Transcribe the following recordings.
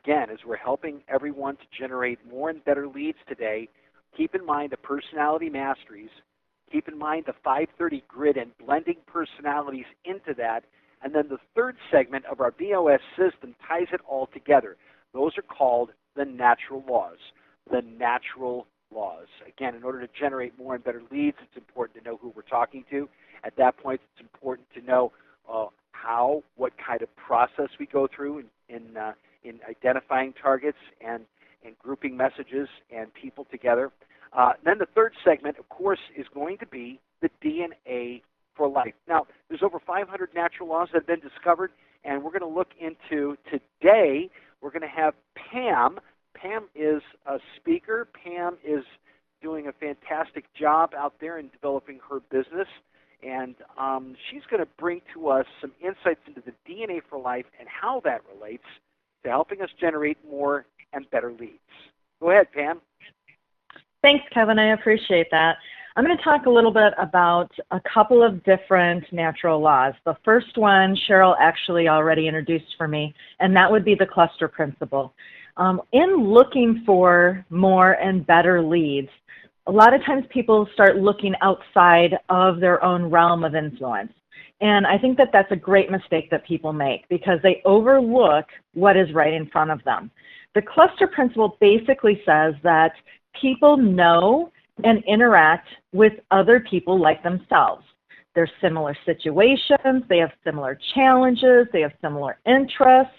again, as we're helping everyone to generate more and better leads today, keep in mind the personality masteries, keep in mind the 530 grid and blending personalities into that, and then the third segment of our BOS system ties it all together. Those are called the natural laws. The natural laws. Again, in order to generate more and better leads, it's important to know who we're talking to. At that point, it's important to know what kind of process we go through in identifying targets and grouping messages and people together. Then the third segment, of course, is going to be the DNA for life. Now, there's over 500 natural laws that have been discovered, and we're going to look into today. We're going to have Pam. Pam is a speaker. Pam is doing a fantastic job out there in developing her business, and she's going to bring to us some insights into the DNA for life and how that relates to helping us generate more and better leads. Go ahead, Pam. Thanks, Kevin. I appreciate that. I'm going to talk a little bit about a couple of different natural laws. The first one, Cheryl actually already introduced for me, and that would be the cluster principle. In looking for more and better leads, a lot of times people start looking outside of their own realm of influence. And I think that that's a great mistake that people make because they overlook what is right in front of them. The cluster principle basically says that people know and interact with other people like themselves. There's similar situations, they have similar challenges, they have similar interests,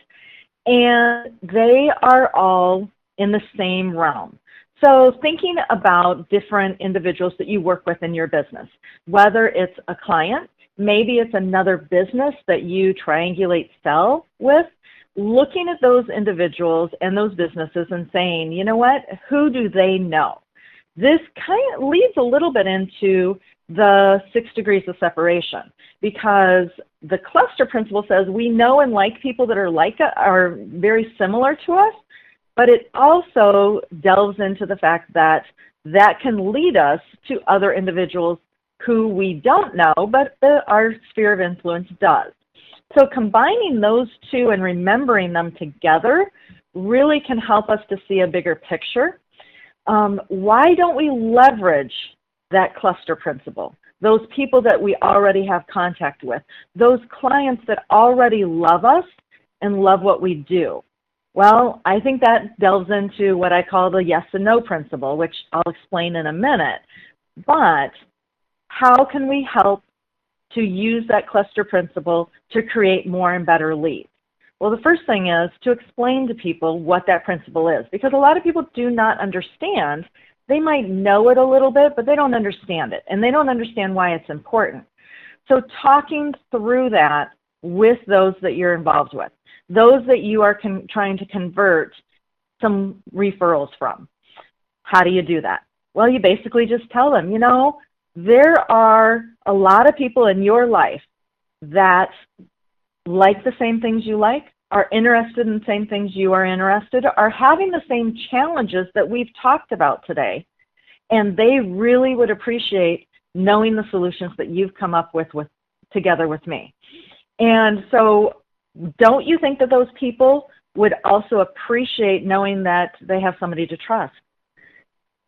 and they are all in the same realm. So thinking about different individuals that you work with in your business, whether it's a client, maybe it's another business that you triangulate sell with, looking at those individuals and those businesses and saying, you know what, who do they know? This kind of leads a little bit into the 6 degrees of separation because the cluster principle says we know and like people that are very similar to us, but it also delves into the fact that that can lead us to other individuals who we don't know, but our sphere of influence does. So combining those two and remembering them together really can help us to see a bigger picture. Why don't we leverage that cluster principle? Those people that we already have contact with, those clients that already love us and love what we do. Well, I think that delves into what I call the yes and no principle, which I'll explain in a minute. But how can we help to use that cluster principle to create more and better leads? Well, the first thing is to explain to people what that principle is, because a lot of people do not understand. They might know it a little bit, but they don't understand it, and they don't understand why it's important. So talking through that with those that you're involved with, those that you are trying to convert some referrals from. How do you do that? Well, you basically just tell them, you know, there are a lot of people in your life that like the same things you like, are interested in the same things you are interested, are having the same challenges that we've talked about today, and they really would appreciate knowing the solutions that you've come up with together with me. And so don't you think that those people would also appreciate knowing that they have somebody to trust?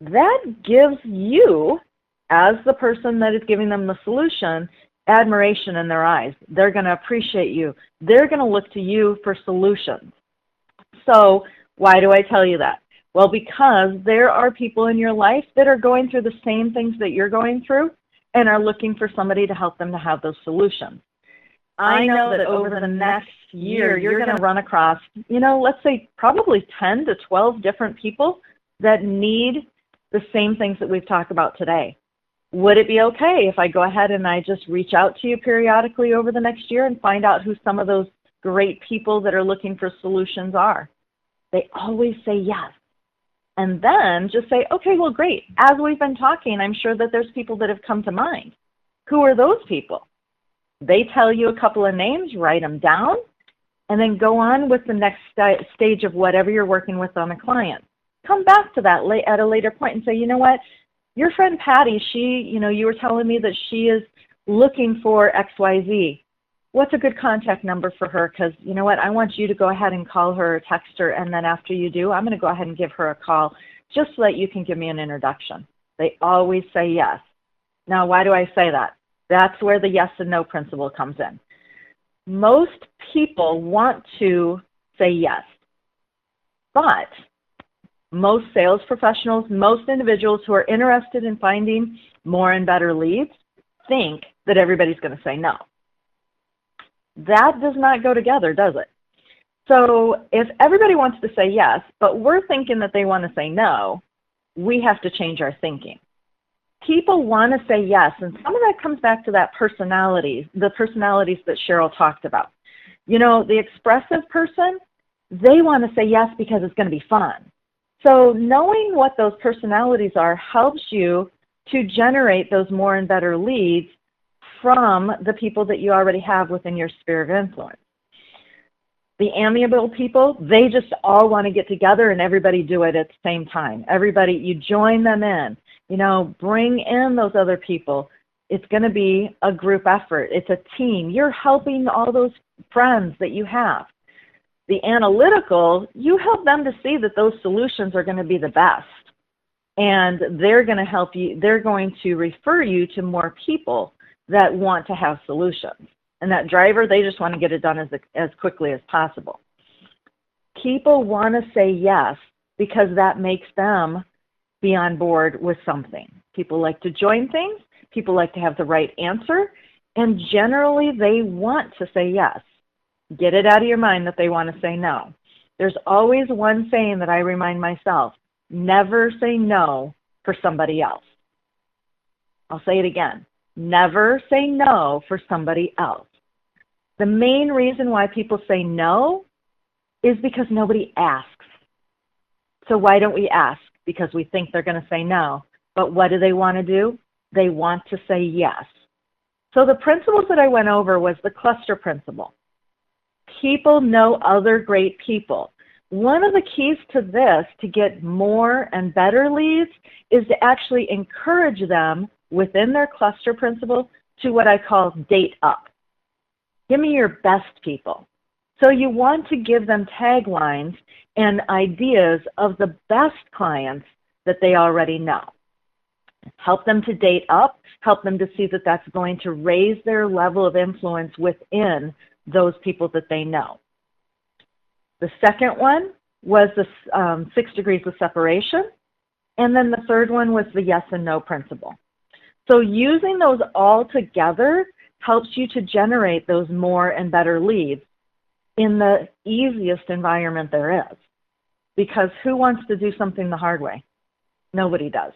That gives you, as the person that is giving them the solution, admiration in their eyes. They're going to appreciate you. They're going to look to you for solutions. So why do I tell you that? Well, because there are people in your life that are going through the same things that you're going through and are looking for somebody to help them to have those solutions. I know that over the next year, you're going to run across, you know, let's say probably 10 to 12 different people that need the same things that we've talked about today. Would it be okay if I go ahead and I just reach out to you periodically over the next year and find out who some of those great people that are looking for solutions are? They always say yes. And then just say, okay, well, great. As we've been talking, I'm sure that there's people that have come to mind. Who are those people? They tell you a couple of names, write them down, and then go on with the next stage of whatever you're working with on a client. Come back to that at a later point and say, you know what? Your friend Patty, you were telling me that she is looking for XYZ. what's a good contact number for her? Because you know what, I want you to go ahead and call her or text her, and then after you do, I'm going to go ahead and give her a call just so that you can give me an introduction. They always say yes. Now, why do I say that? That's where the yes and no principle comes in. Most people want to say yes, but most sales professionals, most individuals who are interested in finding more and better leads think that everybody's going to say no. That does not go together, does it? So if everybody wants to say yes, but we're thinking that they want to say no, we have to change our thinking. People want to say yes, and some of that comes back to that personality, the personalities that Cheryl talked about. You know, the expressive person, they want to say yes because it's going to be fun. So knowing what those personalities are helps you to generate those more and better leads from the people that you already have within your sphere of influence. The amiable people, they just all want to get together and everybody do it at the same time. Everybody, you join them in, you know, bring in those other people. It's going to be a group effort. It's a team. You're helping all those friends that you have. The analytical, you help them to see that those solutions are going to be the best. And they're going to help you, they're going to refer you to more people that want to have solutions. And that driver, they just want to get it done as quickly as possible. People want to say yes because that makes them be on board with something. People like to join things. People like to have the right answer. And generally, they want to say yes. Get it out of your mind that they want to say no. There's always one saying that I remind myself: never say no for somebody else. I'll say it again. Never say no for somebody else. The main reason why people say no is because nobody asks. So why don't we ask? Because we think they're going to say no. But what do they want to do? They want to say yes. So the principles that I went over was the cluster principle. People know other great people. One of the keys to this, to get more and better leads, is to actually encourage them within their cluster principle to what I call date up. Give me your best people. So you want to give them taglines and ideas of the best clients that they already know. Help them to date up, help them to see that that's going to raise their level of influence within those people that they know. The second one was the 6 degrees of separation. And then the third one was the yes and no principle. So using those all together helps you to generate those more and better leads in the easiest environment there is. Because who wants to do something the hard way? Nobody does.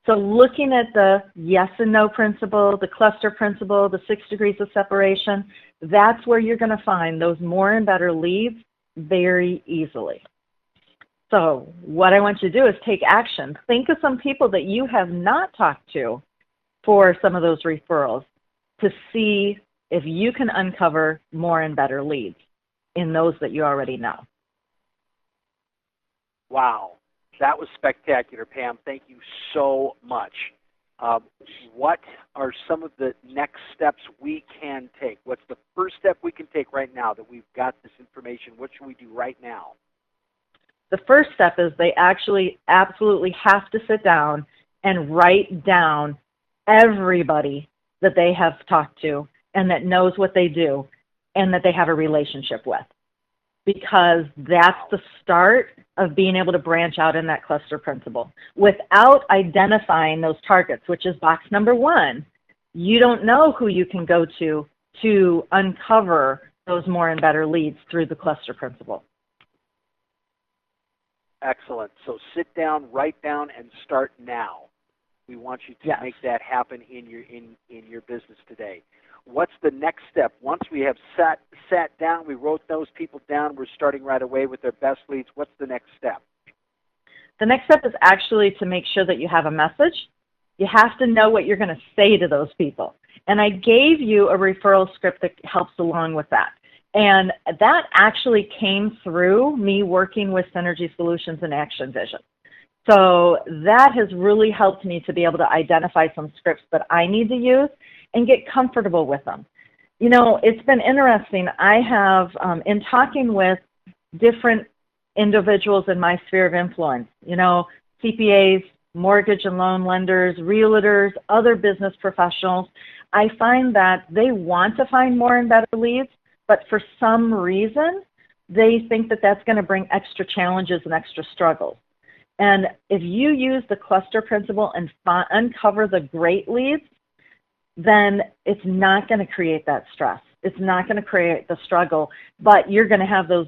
So looking at the yes and no principle, the cluster principle, the 6 degrees of separation, that's where you're going to find those more and better leads very easily. So what I want you to do is take action. Think of some people that you have not talked to for some of those referrals to see if you can uncover more and better leads in those that you already know. Wow, that was spectacular, Pam. Thank you so much. What are some of the next steps we can take? What's the first step we can take right now that we've got this information? What should we do right now? The first step is they actually absolutely have to sit down and write down everybody that they have talked to and that knows what they do and that they have a relationship with. Because that's the start of being able to branch out in that cluster principle. Without identifying those targets, which is box number 1, you don't know who you can go to uncover those more and better leads through the cluster principle. Excellent. So sit down, write down, and start now. We want you to make that happen in your business today. What's the next step? Once we have sat down, we wrote those people down, we're starting right away with their best leads. What's the next step? The next step is actually to make sure that you have a message. You have to know what you're going to say to those people. And I gave you a referral script that helps along with that. And that actually came through me working with Synergy Solutions and Action Vision. So that has really helped me to be able to identify some scripts that I need to use and get comfortable with them. You know, it's been interesting. I have, in talking with different individuals in my sphere of influence, you know, CPAs, mortgage and loan lenders, realtors, other business professionals, I find that they want to find more and better leads, but for some reason, they think that that's going to bring extra challenges and extra struggles. And if you use the cluster principle and uncover the great leads, then it's not going to create that stress. It's not going to create the struggle, but you're going to have those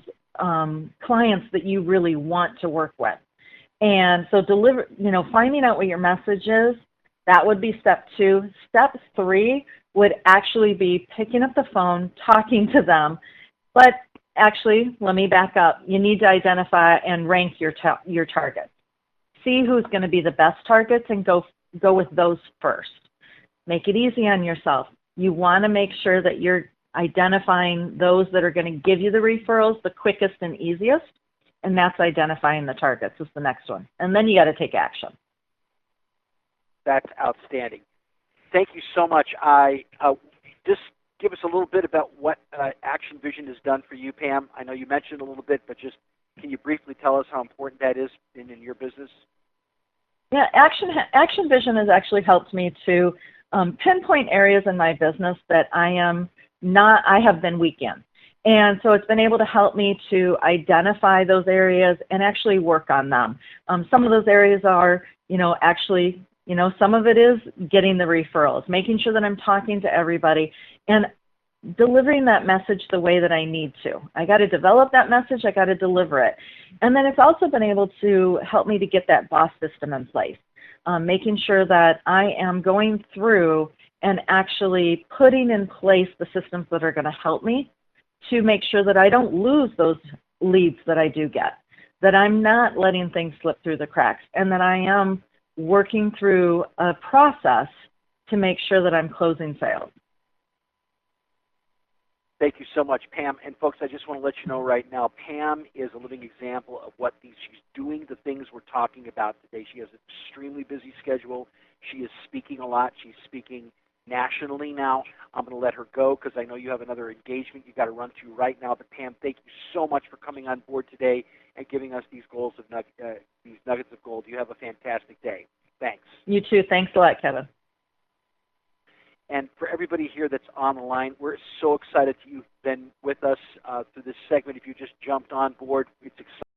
clients that you really want to work with. And so finding out what your message is, that would be step 2. Step 3 would actually be picking up the phone, talking to them. But actually, let me back up. You need to identify and rank your targets. See who's going to be the best targets and go with those first. Make it easy on yourself. You want to make sure that you're identifying those that are going to give you the referrals the quickest and easiest, and that's identifying the targets is the next one. And then you got to take action. That's outstanding. Thank you so much. Just give us a little bit about what Action Vision has done for you, Pam. I know you mentioned a little bit, but just can you briefly tell us how important that is in your business? Yeah, Action Vision has actually helped me to pinpoint areas in my business that I have been weak in. And so it's been able to help me to identify those areas and actually work on them. Some of those areas are, some of it is getting the referrals, making sure that I'm talking to everybody and delivering that message the way that I need to. I got to develop that message, I got to deliver it. And then it's also been able to help me to get that boss system in place, making sure that I am going through and actually putting in place the systems that are going to help me to make sure that I don't lose those leads that I do get, that I'm not letting things slip through the cracks, and that I am working through a process to make sure that I'm closing sales. Thank you so much, Pam. And folks, I just want to let you know right now, Pam is a living example of she's doing the things we're talking about today. She has an extremely busy schedule. She is speaking a lot. She's speaking nationally now. I'm going to let her go because I know you have another engagement you got to run to right now. But Pam, thank you so much for coming on board today and giving us these these nuggets of gold. You have a fantastic day. Thanks. You too. Thanks a lot, Kevin. And for everybody here that's on the line, we're so excited you've been with us through this segment. If you just jumped on board, it's exciting.